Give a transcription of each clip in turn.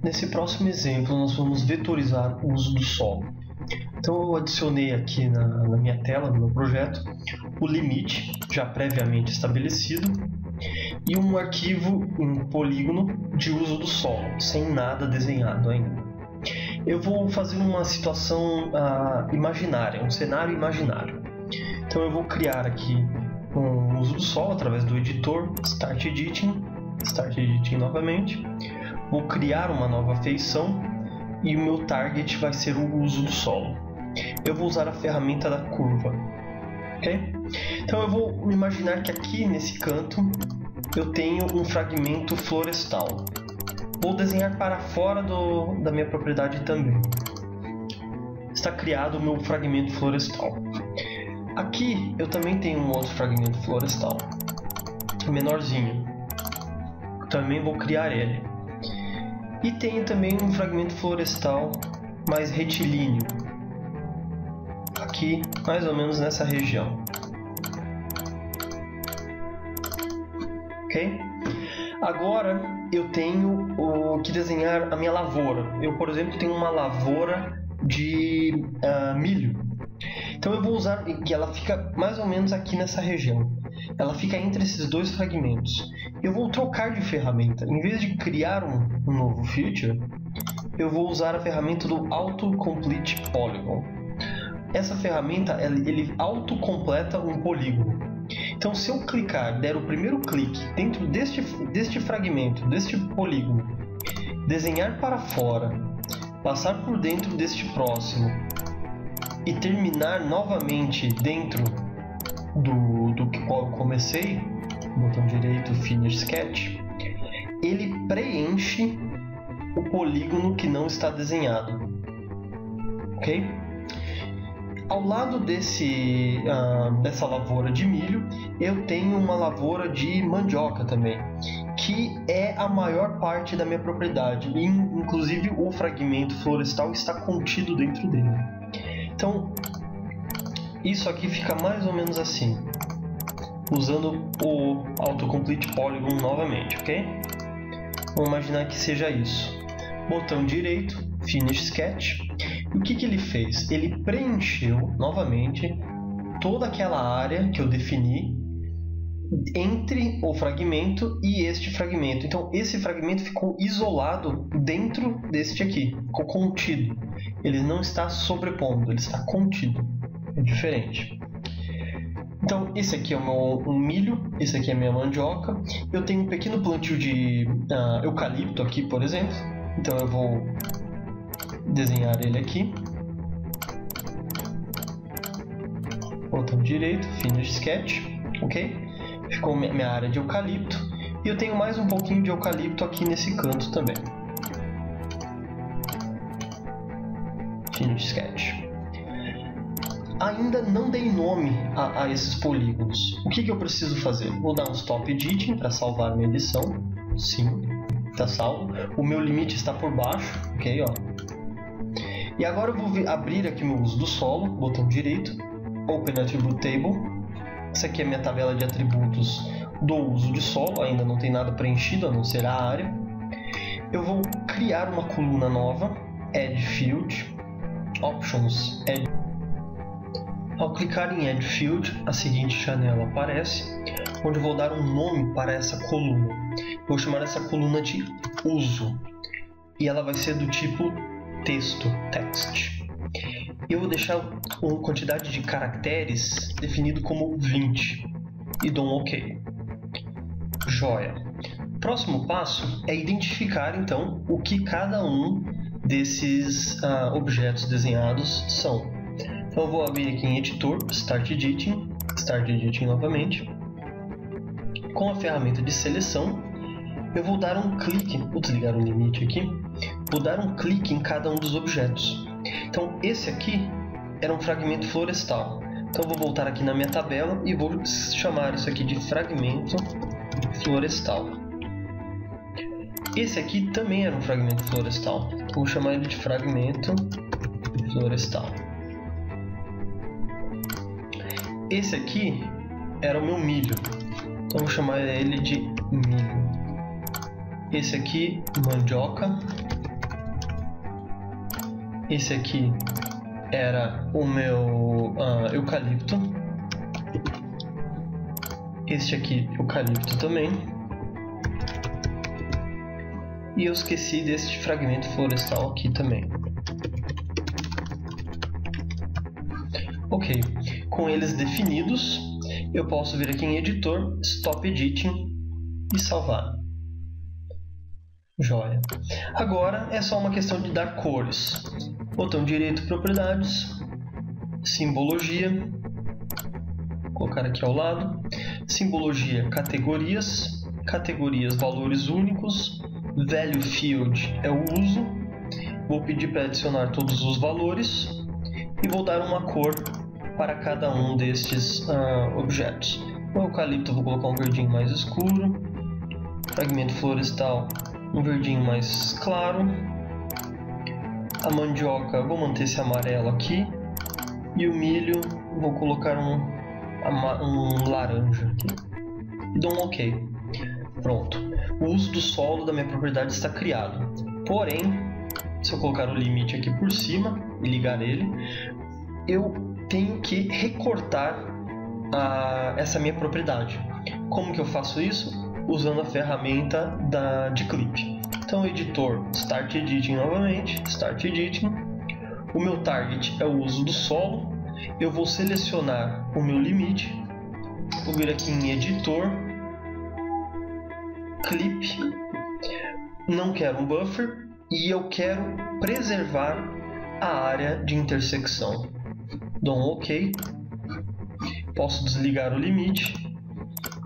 Nesse próximo exemplo, nós vamos vetorizar o uso do solo. Então eu adicionei aqui na minha tela, no meu projeto, o limite já previamente estabelecido e um arquivo em polígono de uso do solo, sem nada desenhado ainda. Eu vou fazer uma situação imaginária, um cenário imaginário. Então eu vou criar aqui um uso do solo através do editor Start Editing novamente. Vou criar uma nova feição e o meu target vai ser o uso do solo. Eu vou usar a ferramenta da curva. Okay? Então eu vou imaginar que aqui nesse canto eu tenho um fragmento florestal. Vou desenhar para fora da minha propriedade também. Está criado o meu fragmento florestal. Aqui eu também tenho um outro fragmento florestal, menorzinho. Também vou criar ele. E tenho também um fragmento florestal mais retilíneo, aqui mais ou menos nessa região. Ok? Agora eu tenho que desenhar a minha lavoura. Eu, por exemplo, tenho uma lavoura de milho. Então eu vou usar que ela fica mais ou menos aqui nessa região. Ela fica entre esses dois fragmentos. Eu vou trocar de ferramenta. Em vez de criar um novo feature, eu vou usar a ferramenta do Autocomplete Polygon. Essa ferramenta ele autocompleta um polígono. Então, se eu clicar, der o primeiro clique dentro deste fragmento, deste polígono, desenhar para fora, passar por dentro deste próximo e terminar novamente dentro do qual eu comecei, botão direito Finish Sketch, ele preenche o polígono que não está desenhado. Ok? Ao lado dessa lavoura de milho, eu tenho uma lavoura de mandioca também, que é a maior parte da minha propriedade, e inclusive o fragmento florestal está contido dentro dele. Então, isso aqui fica mais ou menos assim, usando o Autocomplete Polygon novamente, ok? Vamos imaginar que seja isso. Botão direito, Finish Sketch. E o que ele fez? Ele preencheu novamente toda aquela área que eu defini entre o fragmento e este fragmento. Então esse fragmento ficou isolado dentro deste aqui, ficou contido. Ele não está sobrepondo, ele está contido. É diferente. Então esse aqui é o meu milho, esse aqui é a minha mandioca. Eu tenho um pequeno plantio de eucalipto aqui, por exemplo. Então eu vou desenhar ele aqui. Botão direito, Finish Sketch, ok? Ficou minha área de eucalipto. E eu tenho mais um pouquinho de eucalipto aqui nesse canto também. Finish Sketch. Ainda não dei nome a esses polígonos. O que eu preciso fazer? Vou dar um Stop Editing para salvar minha edição. Sim, está salvo. O meu limite está por baixo, ok? Ó. E agora eu vou abrir aqui meu uso do solo, botão direito, Open Attribute Table. Essa aqui é a minha tabela de atributos do uso de solo, ainda não tem nada preenchido a não ser a área. Eu vou criar uma coluna nova, Add Field, Options, Add. Ao clicar em Add Field, a seguinte janela aparece, onde eu vou dar um nome para essa coluna. Vou chamar essa coluna de uso, e ela vai ser do tipo texto, text. Eu vou deixar uma quantidade de caracteres definido como 20 e dou um OK. Joia. Próximo passo é identificar então o que cada um desses objetos desenhados são. Então eu vou abrir aqui em editor, Start Editing novamente. Com a ferramenta de seleção, eu vou dar um clique, vou desligar o limite aqui, vou dar um clique em cada um dos objetos. Então esse aqui era um fragmento florestal. Então eu vou voltar aqui na minha tabela e vou chamar isso aqui de fragmento florestal. Esse aqui também era um fragmento florestal. Vou chamar ele de fragmento florestal. Esse aqui era o meu milho. Então vou chamar ele de milho. Esse aqui, mandioca. Esse aqui era o meu eucalipto. Este aqui, eucalipto também. E eu esqueci deste fragmento florestal aqui também. Ok, com eles definidos, eu posso vir aqui em editor, Stop Editing e salvar. Joia. Agora é só uma questão de dar cores. Botão direito, propriedades, simbologia, vou colocar aqui ao lado, simbologia, categorias, categorias, valores únicos, value field é o uso, vou pedir para adicionar todos os valores e vou dar uma cor para cada um destes objetos. O eucalipto eu vou colocar um verdinho mais escuro, fragmento florestal um verdinho mais claro, a mandioca eu vou manter esse amarelo aqui e o milho vou colocar um laranja aqui e dou um OK. Pronto, o uso do solo da minha propriedade está criado, porém se eu colocar o limite aqui por cima e ligar ele, eu tenho que recortar essa minha propriedade. Como que eu faço isso? Usando a ferramenta de clip. Então, editor, Start Editing novamente, Start Editing. O meu target é o uso do solo. Eu vou selecionar o meu limite. Vou vir aqui em editor, clip. Não quero um buffer e eu quero preservar a área de intersecção. Dou um OK. Posso desligar o limite.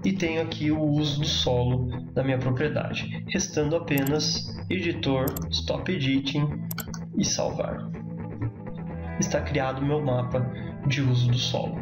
E tenho aqui o uso do solo da minha propriedade, restando apenas editor, Stop Editing e salvar. Está criado o meu mapa de uso do solo.